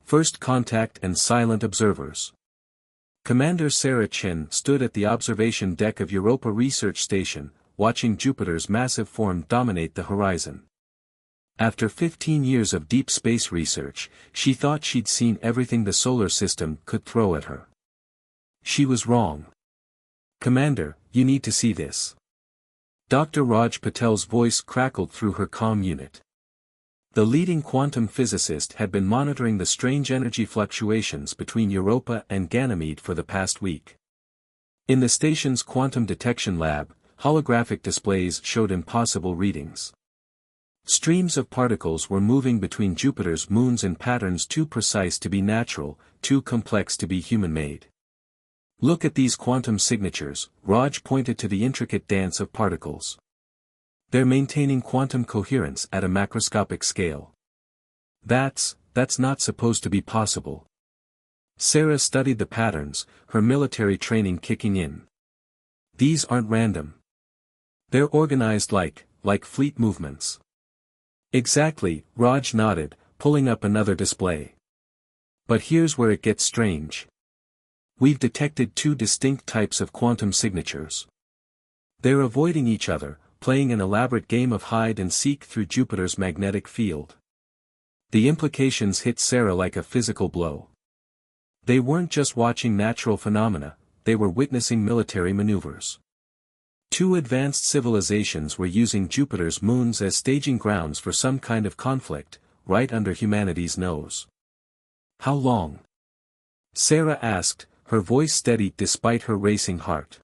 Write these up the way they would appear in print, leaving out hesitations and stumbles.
First Contact and Silent Observers. Commander Sarah Chen stood at the observation deck of Europa Research Station, watching Jupiter's massive form dominate the horizon. After 15 years of deep space research, she thought she'd seen everything the solar system could throw at her. She was wrong. "Commander, you need to see this." Dr. Raj Patel's voice crackled through her comm unit. The leading quantum physicist had been monitoring the strange energy fluctuations between Europa and Ganymede for the past week. In the station's quantum detection lab, holographic displays showed impossible readings. Streams of particles were moving between Jupiter's moons in patterns too precise to be natural, too complex to be human-made. "Look at these quantum signatures," Raj pointed to the intricate dance of particles. "They're maintaining quantum coherence at a macroscopic scale. That's not supposed to be possible." Sarah studied the patterns, her military training kicking in. "These aren't random. They're organized like fleet movements." "Exactly," Raj nodded, pulling up another display. "But here's where it gets strange. We've detected two distinct types of quantum signatures. They're avoiding each other, playing an elaborate game of hide-and-seek through Jupiter's magnetic field." The implications hit Sarah like a physical blow. They weren't just watching natural phenomena, they were witnessing military maneuvers. Two advanced civilizations were using Jupiter's moons as staging grounds for some kind of conflict, right under humanity's nose. "How long?" Sarah asked, her voice steady despite her racing heart.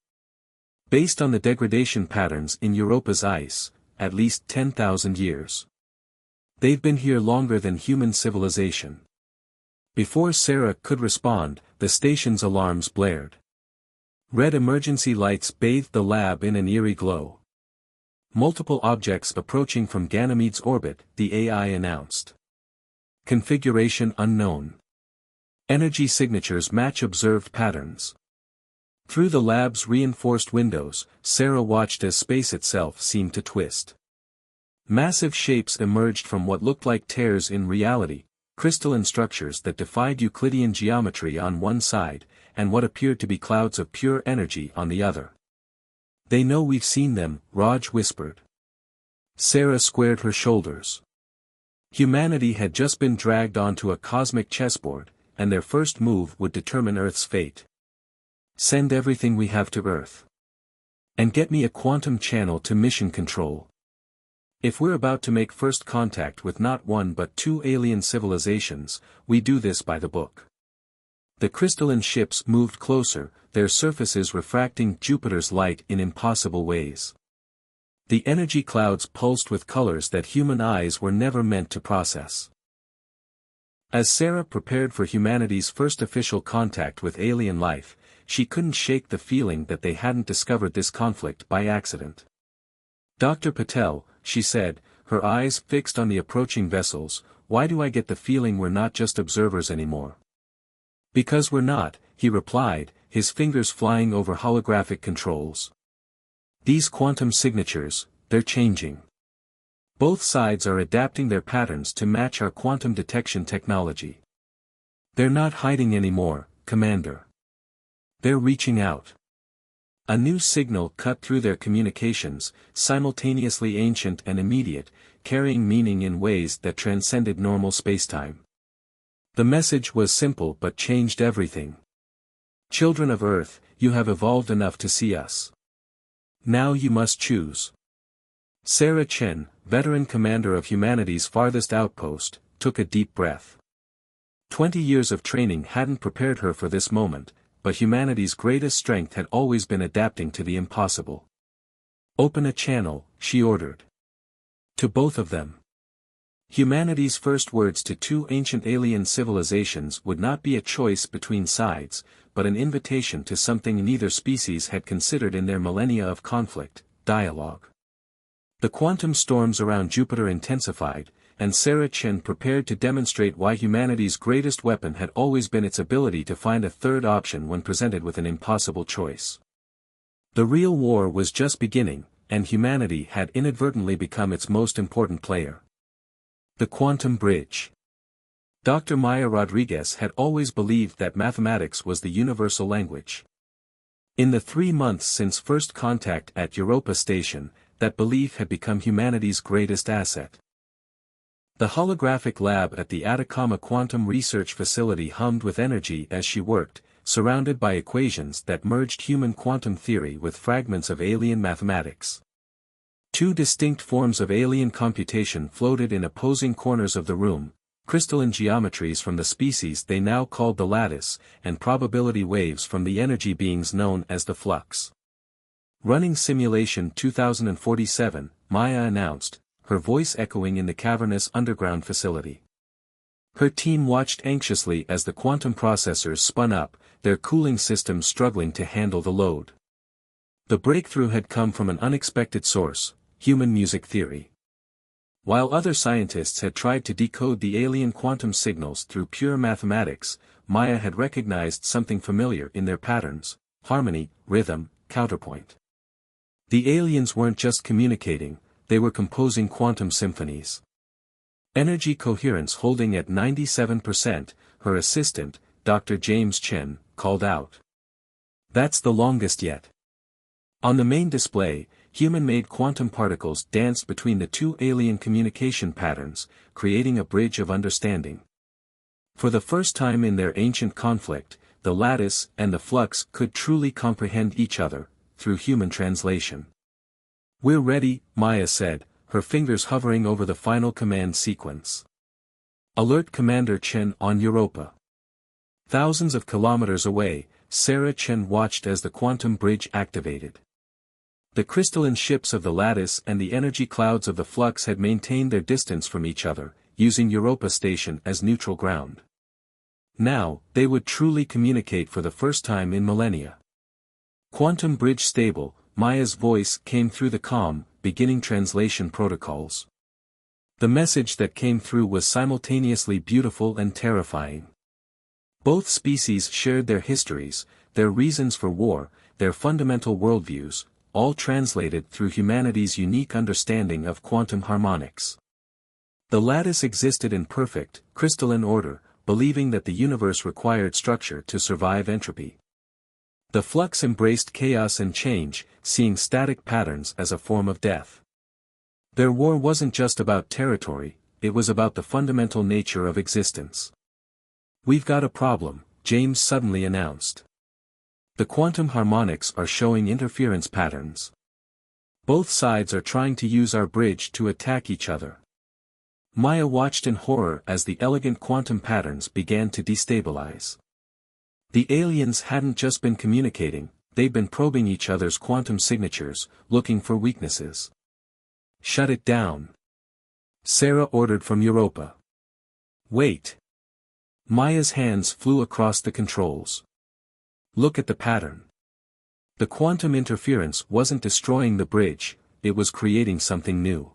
"Based on the degradation patterns in Europa's ice, at least 10,000 years. They've been here longer than human civilization." Before Sarah could respond, the station's alarms blared. Red emergency lights bathed the lab in an eerie glow. "Multiple objects approaching from Ganymede's orbit," the AI announced. "Configuration unknown. Energy signatures match observed patterns." Through the lab's reinforced windows, Sarah watched as space itself seemed to twist. Massive shapes emerged from what looked like tears in reality, crystalline structures that defied Euclidean geometry on one side, and what appeared to be clouds of pure energy on the other. "They know we've seen them," Raj whispered. Sarah squared her shoulders. Humanity had just been dragged onto a cosmic chessboard, and their first move would determine Earth's fate. "Send everything we have to Earth. And get me a quantum channel to mission control. If we're about to make first contact with not one but two alien civilizations, we do this by the book." The crystalline ships moved closer, their surfaces refracting Jupiter's light in impossible ways. The energy clouds pulsed with colors that human eyes were never meant to process. As Sarah prepared for humanity's first official contact with alien life, she couldn't shake the feeling that they hadn't discovered this conflict by accident. "Dr. Patel," she said, her eyes fixed on the approaching vessels, "why do I get the feeling we're not just observers anymore?" "Because we're not," he replied, his fingers flying over holographic controls. "These quantum signatures, they're changing. Both sides are adapting their patterns to match our quantum detection technology. They're not hiding anymore, Commander. They're reaching out." A new signal cut through their communications, simultaneously ancient and immediate, carrying meaning in ways that transcended normal spacetime. The message was simple but changed everything. "Children of Earth, you have evolved enough to see us. Now you must choose." Sarah Chen, veteran commander of humanity's farthest outpost, took a deep breath. 20 years of training hadn't prepared her for this moment, but humanity's greatest strength had always been adapting to the impossible. "Open a channel," she ordered. To both of them. Humanity's first words to two ancient alien civilizations would not be a choice between sides, but an invitation to something neither species had considered in their millennia of conflict: dialogue. The quantum storms around Jupiter intensified, and Sarah Chen prepared to demonstrate why humanity's greatest weapon had always been its ability to find a third option when presented with an impossible choice. The real war was just beginning, and humanity had inadvertently become its most important player. The quantum bridge. Dr. Maya Rodriguez had always believed that mathematics was the universal language. In the 3 months since first contact at Europa Station, that belief had become humanity's greatest asset. The holographic lab at the Atacama Quantum Research Facility hummed with energy as she worked, surrounded by equations that merged human quantum theory with fragments of alien mathematics. 2 distinct forms of alien computation floated in opposing corners of the room, crystalline geometries from the species they now called the lattice, and probability waves from the energy beings known as the flux. Running Simulation 2047, Maya announced, her voice echoing in the cavernous underground facility. Her team watched anxiously as the quantum processors spun up, their cooling systems struggling to handle the load. The breakthrough had come from an unexpected source, human music theory. While other scientists had tried to decode the alien quantum signals through pure mathematics, Maya had recognized something familiar in their patterns: harmony, rhythm, counterpoint. The aliens weren't just communicating, they were composing quantum symphonies. Energy coherence holding at 97%, her assistant, Dr. James Chen, called out. "That's the longest yet." On the main display, human-made quantum particles danced between the 2 alien communication patterns, creating a bridge of understanding. For the first time in their ancient conflict, the lattice and the flux could truly comprehend each other, through human translation. "We're ready," Maya said, her fingers hovering over the final command sequence. "Alert Commander Chen on Europa." Thousands of kilometers away, Sarah Chen watched as the quantum bridge activated. The crystalline ships of the lattice and the energy clouds of the flux had maintained their distance from each other, using Europa Station as neutral ground. Now, they would truly communicate for the first time in millennia. "Quantum bridge stable," Maya's voice came through the comm, beginning translation protocols. The message that came through was simultaneously beautiful and terrifying. Both species shared their histories, their reasons for war, their fundamental worldviews, all translated through humanity's unique understanding of quantum harmonics. The lattice existed in perfect, crystalline order, believing that the universe required structure to survive entropy. The flux embraced chaos and change, seeing static patterns as a form of death. Their war wasn't just about territory, it was about the fundamental nature of existence. "We've got a problem," James suddenly announced. "The quantum harmonics are showing interference patterns. Both sides are trying to use our bridge to attack each other." Maya watched in horror as the elegant quantum patterns began to destabilize. The aliens hadn't just been communicating, they'd been probing each other's quantum signatures, looking for weaknesses. "Shut it down," Sarah ordered from Europa. "Wait." Maya's hands flew across the controls. "Look at the pattern." The quantum interference wasn't destroying the bridge, it was creating something new.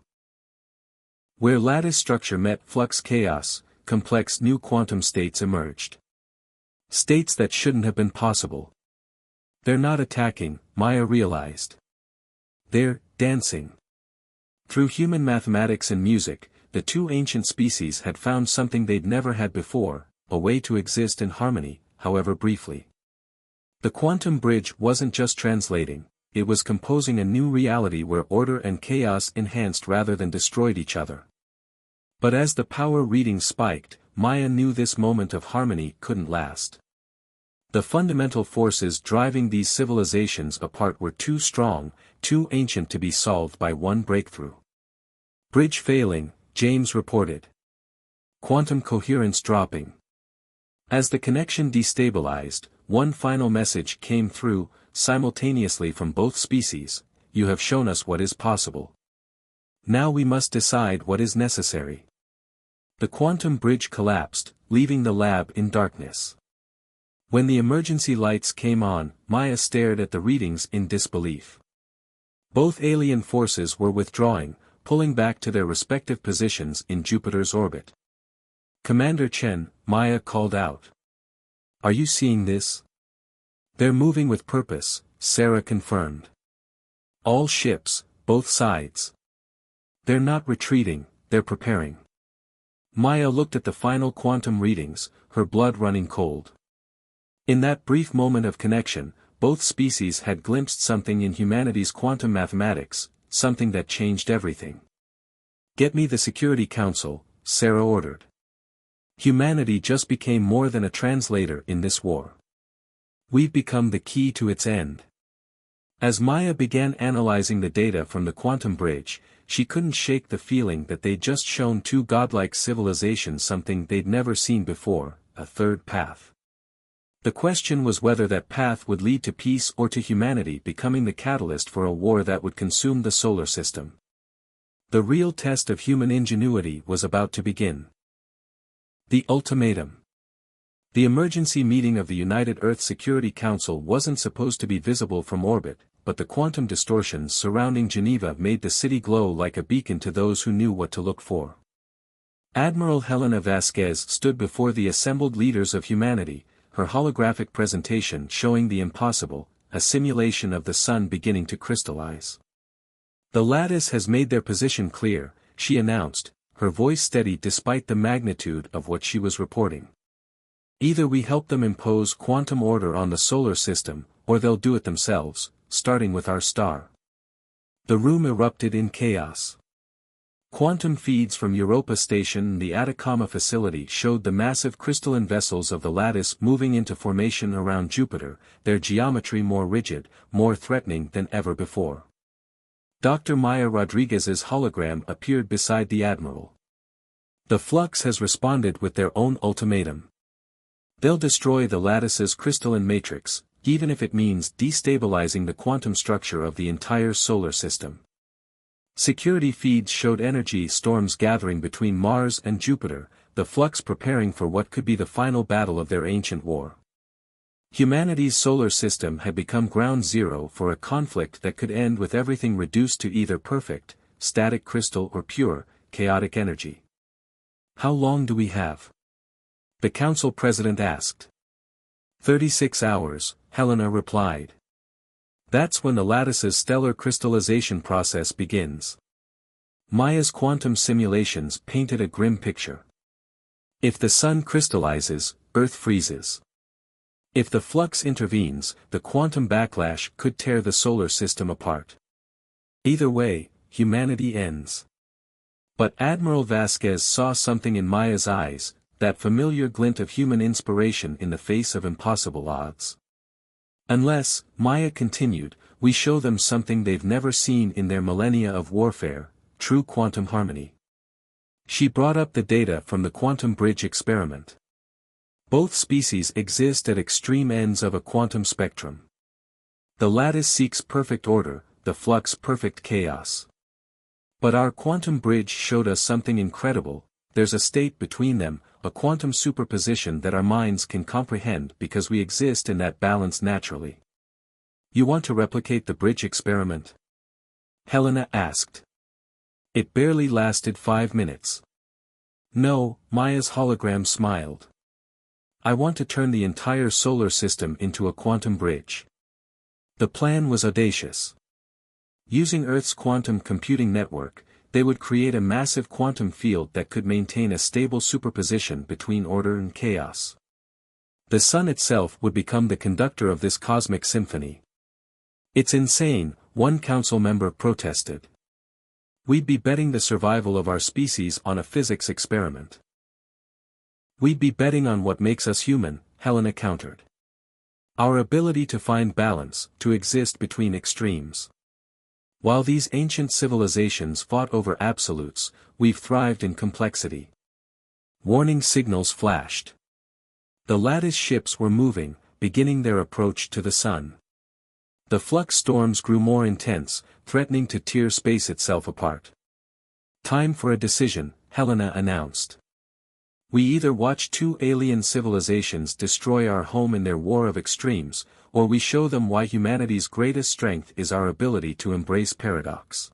Where lattice structure met flux chaos, complex new quantum states emerged. States that shouldn't have been possible. "They're not attacking," Maya realized. "They're dancing." Through human mathematics and music, the 2 ancient species had found something they'd never had before, a way to exist in harmony, however briefly. The quantum bridge wasn't just translating, it was composing a new reality where order and chaos enhanced rather than destroyed each other. But as the power reading spiked, Maya knew this moment of harmony couldn't last. The fundamental forces driving these civilizations apart were too strong, too ancient to be solved by one breakthrough. "Bridge failing," James reported. "Quantum coherence dropping." As the connection destabilized, one final message came through, simultaneously from both species: "You have shown us what is possible. Now we must decide what is necessary." The quantum bridge collapsed, leaving the lab in darkness. When the emergency lights came on, Maya stared at the readings in disbelief. Both alien forces were withdrawing, pulling back to their respective positions in Jupiter's orbit. "Commander Chen," Maya called out. "Are you seeing this?" "They're moving with purpose," Sarah confirmed. "All ships, both sides. They're not retreating, they're preparing." Maya looked at the final quantum readings, her blood running cold. In that brief moment of connection, both species had glimpsed something in humanity's quantum mathematics, something that changed everything. "Get me the Security Council," Sarah ordered. Humanity just became more than a translator in this war. We've become the key to its end. As Maya began analyzing the data from the quantum bridge, she couldn't shake the feeling that they'd just shown two godlike civilizations something they'd never seen before, a third path. The question was whether that path would lead to peace or to humanity becoming the catalyst for a war that would consume the solar system. The real test of human ingenuity was about to begin. The ultimatum. The emergency meeting of the United Earth Security Council wasn't supposed to be visible from orbit, but the quantum distortions surrounding Geneva made the city glow like a beacon to those who knew what to look for. Admiral Helena Vasquez stood before the assembled leaders of humanity, her holographic presentation showing the impossible, a simulation of the sun beginning to crystallize. "The lattice has made their position clear," she announced, her voice steady despite the magnitude of what she was reporting. "Either we help them impose quantum order on the solar system, or they'll do it themselves, starting with our star." The room erupted in chaos. Quantum feeds from Europa Station and the Atacama facility showed the massive crystalline vessels of the lattice moving into formation around Jupiter, their geometry more rigid, more threatening than ever before. Dr. Maya Rodriguez's hologram appeared beside the Admiral. "The flux has responded with their own ultimatum. They'll destroy the lattice's crystalline matrix, even if it means destabilizing the quantum structure of the entire solar system." Security feeds showed energy storms gathering between Mars and Jupiter, the flux preparing for what could be the final battle of their ancient war. Humanity's solar system had become ground zero for a conflict that could end with everything reduced to either perfect, static crystal or pure, chaotic energy. "How long do we have?" the council president asked. 36 hours, Helena replied. "That's when the lattice's stellar crystallization process begins." Maya's quantum simulations painted a grim picture. If the sun crystallizes, Earth freezes. If the flux intervenes, the quantum backlash could tear the solar system apart. Either way, humanity ends. But Admiral Vasquez saw something in Maya's eyes, that familiar glint of human inspiration in the face of impossible odds. "Unless," Maya continued, "we show them something they've never seen in their millennia of warfare, true quantum harmony." She brought up the data from the quantum bridge experiment. Both species exist at extreme ends of a quantum spectrum. The lattice seeks perfect order, the flux perfect chaos. But our quantum bridge showed us something incredible. There's a state between them, a quantum superposition that our minds can comprehend because we exist in that balance naturally. "You want to replicate the bridge experiment?" Helena asked. "It barely lasted 5 minutes. "No," Maya's hologram smiled. "I want to turn the entire solar system into a quantum bridge." The plan was audacious. Using Earth's quantum computing network, they would create a massive quantum field that could maintain a stable superposition between order and chaos. The sun itself would become the conductor of this cosmic symphony. "It's insane," one council member protested. "We'd be betting the survival of our species on a physics experiment." "We'd be betting on what makes us human," Helena countered. "Our ability to find balance, to exist between extremes. While these ancient civilizations fought over absolutes, we've thrived in complexity." Warning signals flashed. The lattice ships were moving, beginning their approach to the sun. The flux storms grew more intense, threatening to tear space itself apart. "Time for a decision," Helena announced. "We either watch two alien civilizations destroy our home in their war of extremes, or we show them why humanity's greatest strength is our ability to embrace paradox."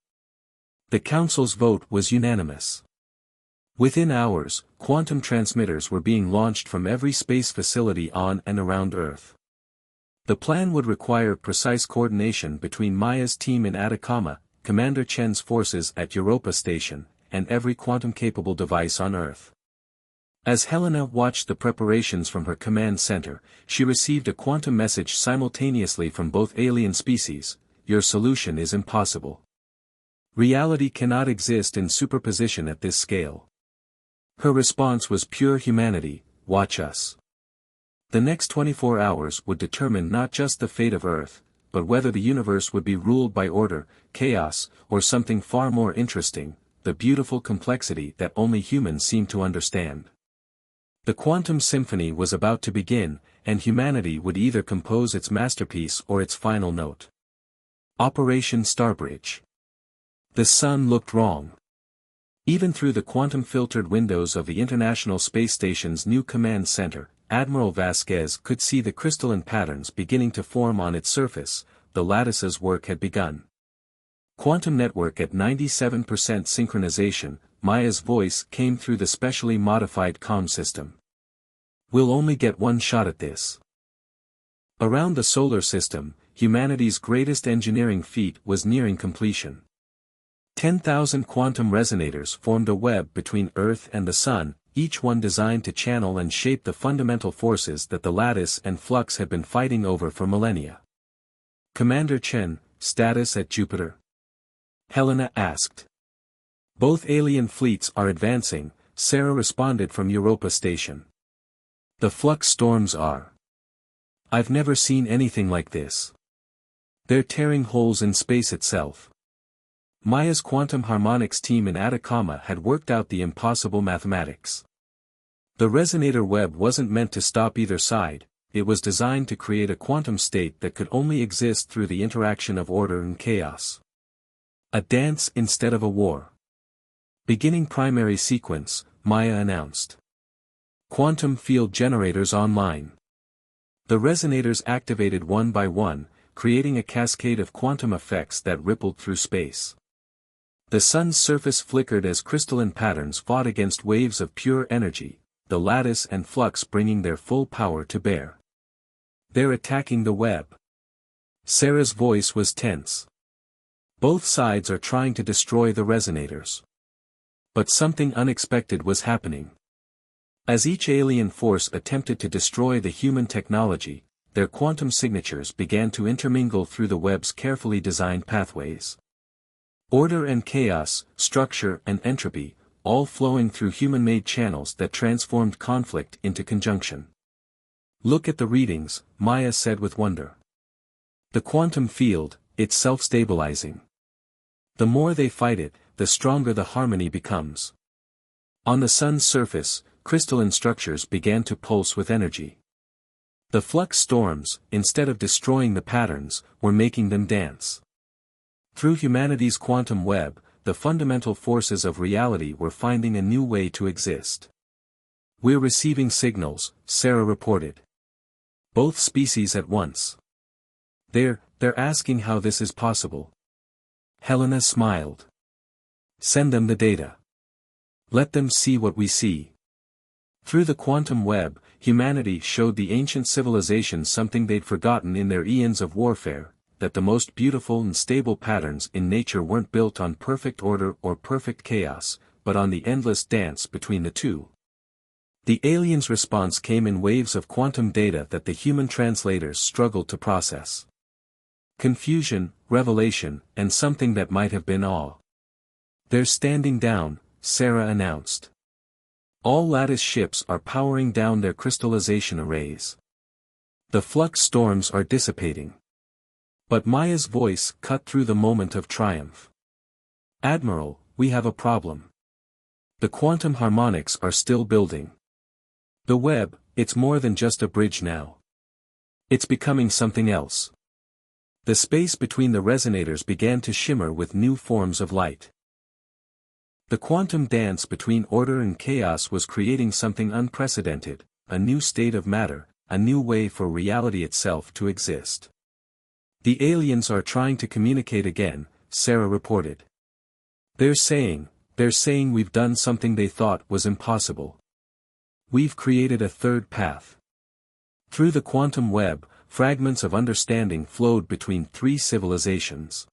The council's vote was unanimous. Within hours, quantum transmitters were being launched from every space facility on and around Earth. The plan would require precise coordination between Maya's team in Atacama, Commander Chen's forces at Europa Station, and every quantum-capable device on Earth. As Helena watched the preparations from her command center, she received a quantum message simultaneously from both alien species: "Your solution is impossible. Reality cannot exist in superposition at this scale." Her response was pure humanity: "Watch us." The next 24 hours would determine not just the fate of Earth, but whether the universe would be ruled by order, chaos, or something far more interesting: the beautiful complexity that only humans seem to understand. The quantum symphony was about to begin, and humanity would either compose its masterpiece or its final note. Operation Starbridge. The sun looked wrong. Even through the quantum-filtered windows of the International Space Station's new command center, Admiral Vasquez could see the crystalline patterns beginning to form on its surface. The lattice's work had begun. Quantum network at 97% synchronization, Maya's voice came through the specially modified comm system. "We'll only get one shot at this." Around the solar system, humanity's greatest engineering feat was nearing completion. 10,000 quantum resonators formed a web between Earth and the Sun, each one designed to channel and shape the fundamental forces that the lattice and flux had been fighting over for millennia. "Commander Chen, status at Jupiter?" Helena asked. "Both alien fleets are advancing," Sarah responded from Europa Station. "The flux storms are. I've never seen anything like this. They're tearing holes in space itself." Maya's quantum harmonics team in Atacama had worked out the impossible mathematics. The resonator web wasn't meant to stop either side, it was designed to create a quantum state that could only exist through the interaction of order and chaos. A dance instead of a war. "Beginning primary sequence," Maya announced. "Quantum field generators online." The resonators activated one by one, creating a cascade of quantum effects that rippled through space. The sun's surface flickered as crystalline patterns fought against waves of pure energy, the lattice and flux bringing their full power to bear. "They're attacking the web." Sarah's voice was tense. "Both sides are trying to destroy the resonators." But something unexpected was happening. As each alien force attempted to destroy the human technology, their quantum signatures began to intermingle through the web's carefully designed pathways. Order and chaos, structure and entropy, all flowing through human-made channels that transformed conflict into conjunction. "Look at the readings," Maya said with wonder. "The quantum field, it's self-stabilizing. The more they fight it, the stronger the harmony becomes." On the sun's surface, crystalline structures began to pulse with energy. The flux storms, instead of destroying the patterns, were making them dance. Through humanity's quantum web, the fundamental forces of reality were finding a new way to exist. "We're receiving signals," Sarah reported. "Both species at once. They're asking how this is possible." Helena smiled. "Send them the data. Let them see what we see." Through the quantum web, humanity showed the ancient civilizations something they'd forgotten in their eons of warfare: that the most beautiful and stable patterns in nature weren't built on perfect order or perfect chaos, but on the endless dance between the two. The aliens' response came in waves of quantum data that the human translators struggled to process. Confusion, revelation, and something that might have been awe. "They're standing down," Sarah announced. "All lattice ships are powering down their crystallization arrays. The flux storms are dissipating." But Maya's voice cut through the moment of triumph. "Admiral, we have a problem. The quantum harmonics are still building. The web, it's more than just a bridge now. It's becoming something else." The space between the resonators began to shimmer with new forms of light. The quantum dance between order and chaos was creating something unprecedented, a new state of matter, a new way for reality itself to exist. "The aliens are trying to communicate again," Sarah reported. They're saying we've done something they thought was impossible. We've created a third path." Through the quantum web, fragments of understanding flowed between three civilizations.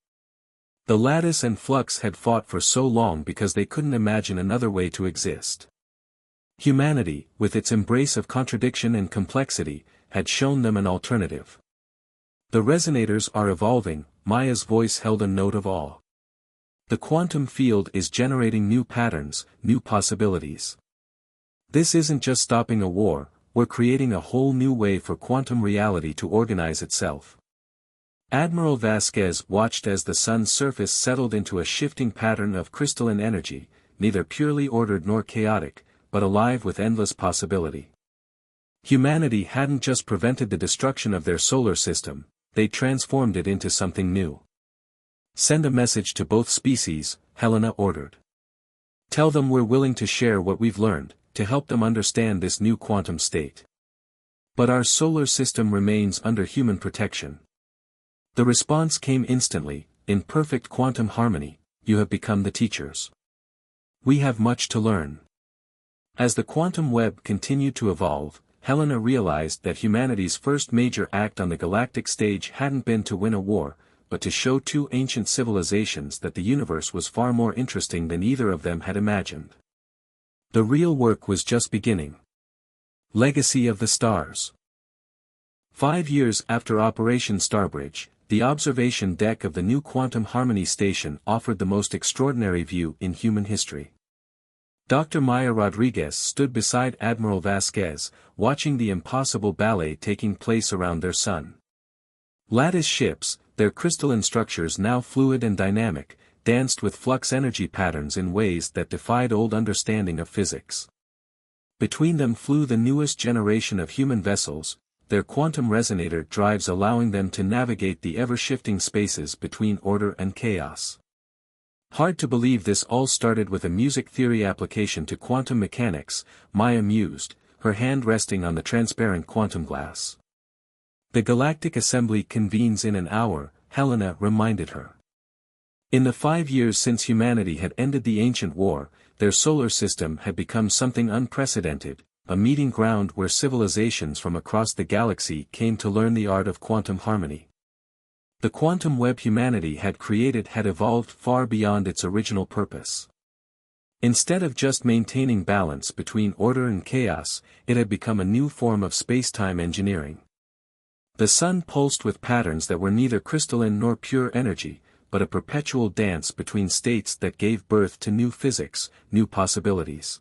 The lattice and flux had fought for so long because they couldn't imagine another way to exist. Humanity, with its embrace of contradiction and complexity, had shown them an alternative. The resonators are evolving, Maya's voice held a note of awe. The quantum field is generating new patterns, new possibilities. This isn't just stopping a war, we're creating a whole new way for quantum reality to organize itself. Admiral Vasquez watched as the sun's surface settled into a shifting pattern of crystalline energy, neither purely ordered nor chaotic, but alive with endless possibility. Humanity hadn't just prevented the destruction of their solar system, they transformed it into something new. Send a message to both species, Helena ordered. Tell them we're willing to share what we've learned, to help them understand this new quantum state. But our solar system remains under human protection. The response came instantly, in perfect quantum harmony, you have become the teachers. We have much to learn. As the quantum web continued to evolve, Helena realized that humanity's first major act on the galactic stage hadn't been to win a war, but to show two ancient civilizations that the universe was far more interesting than either of them had imagined. The real work was just beginning. Legacy of the Stars. 5 years after Operation Starbridge, the observation deck of the new Quantum Harmony station offered the most extraordinary view in human history. Dr. Maya Rodriguez stood beside Admiral Vasquez, watching the impossible ballet taking place around their sun. Lattice ships, their crystalline structures now fluid and dynamic, danced with flux energy patterns in ways that defied old understanding of physics. Between them flew the newest generation of human vessels, their quantum resonator drives allowing them to navigate the ever-shifting spaces between order and chaos. Hard to believe this all started with a music theory application to quantum mechanics, Maya mused, her hand resting on the transparent quantum glass. The Galactic Assembly convenes in an hour, Helena reminded her. In the 5 years since humanity had ended the ancient war, their solar system had become something unprecedented, a meeting ground where civilizations from across the galaxy came to learn the art of quantum harmony. The quantum web humanity had created had evolved far beyond its original purpose. Instead of just maintaining balance between order and chaos, it had become a new form of space-time engineering. The sun pulsed with patterns that were neither crystalline nor pure energy, but a perpetual dance between states that gave birth to new physics, new possibilities.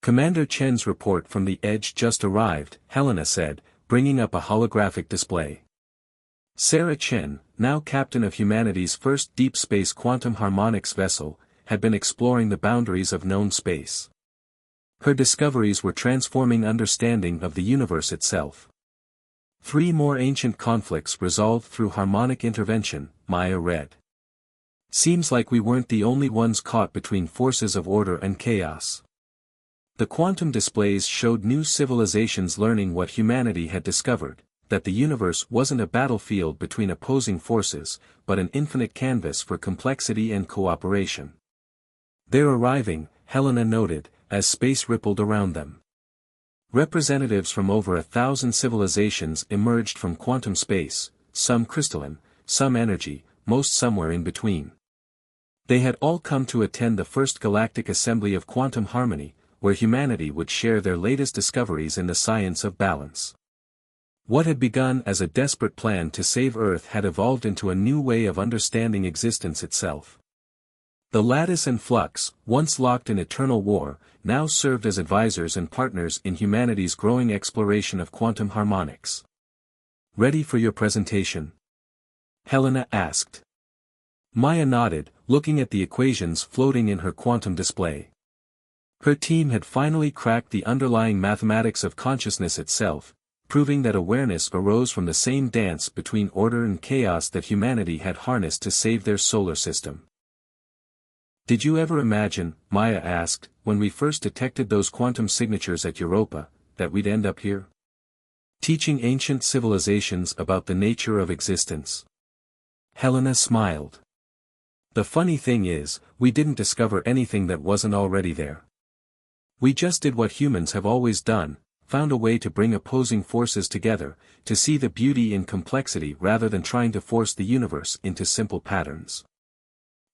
Commander Chen's report from the Edge just arrived, Helena said, bringing up a holographic display. Sarah Chen, now captain of humanity's first deep space quantum harmonics vessel, had been exploring the boundaries of known space. Her discoveries were transforming understanding of the universe itself. 3 more ancient conflicts resolved through harmonic intervention, Maya read. Seems like we weren't the only ones caught between forces of order and chaos. The quantum displays showed new civilizations learning what humanity had discovered, that the universe wasn't a battlefield between opposing forces, but an infinite canvas for complexity and cooperation. They're arriving, Helena noted, as space rippled around them. Representatives from over 1,000 civilizations emerged from quantum space, some crystalline, some energy, most somewhere in between. They had all come to attend the first Galactic Assembly of Quantum Harmony, where humanity would share their latest discoveries in the science of balance. What had begun as a desperate plan to save Earth had evolved into a new way of understanding existence itself. The lattice and flux, once locked in eternal war, now served as advisors and partners in humanity's growing exploration of quantum harmonics. Ready for your presentation? Helena asked. Maya nodded, looking at the equations floating in her quantum display. Her team had finally cracked the underlying mathematics of consciousness itself, proving that awareness arose from the same dance between order and chaos that humanity had harnessed to save their solar system. Did you ever imagine, Maya asked, when we first detected those quantum signatures at Europa, that we'd end up here? Teaching ancient civilizations about the nature of existence. Helena smiled. The funny thing is, we didn't discover anything that wasn't already there. We just did what humans have always done, found a way to bring opposing forces together, to see the beauty in complexity rather than trying to force the universe into simple patterns.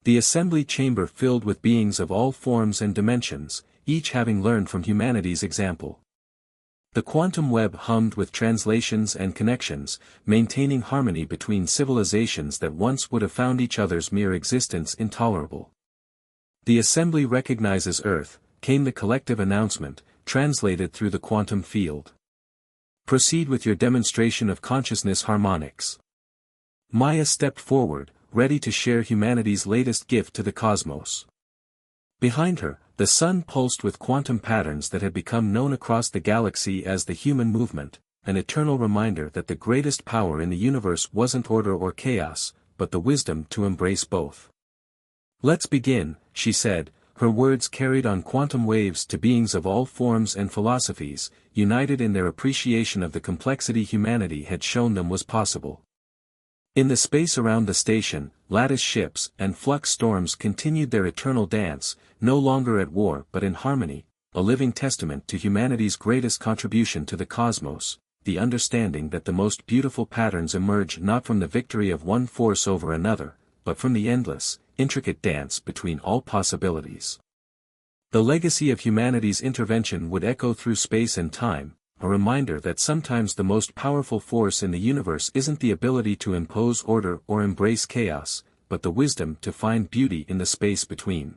The assembly chamber filled with beings of all forms and dimensions, each having learned from humanity's example. The quantum web hummed with translations and connections, maintaining harmony between civilizations that once would have found each other's mere existence intolerable. The assembly recognizes Earth, came the collective announcement, translated through the quantum field. Proceed with your demonstration of consciousness harmonics. Maya stepped forward, ready to share humanity's latest gift to the cosmos. Behind her, the sun pulsed with quantum patterns that had become known across the galaxy as the human movement, an eternal reminder that the greatest power in the universe wasn't order or chaos, but the wisdom to embrace both. Let's begin, she said, her words carried on quantum waves to beings of all forms and philosophies, united in their appreciation of the complexity humanity had shown them was possible. In the space around the station, lattice ships and flux storms continued their eternal dance, no longer at war but in harmony, a living testament to humanity's greatest contribution to the cosmos, the understanding that the most beautiful patterns emerge not from the victory of one force over another, but from the endless, intricate dance between all possibilities. The legacy of humanity's intervention would echo through space and time, a reminder that sometimes the most powerful force in the universe isn't the ability to impose order or embrace chaos, but the wisdom to find beauty in the space between.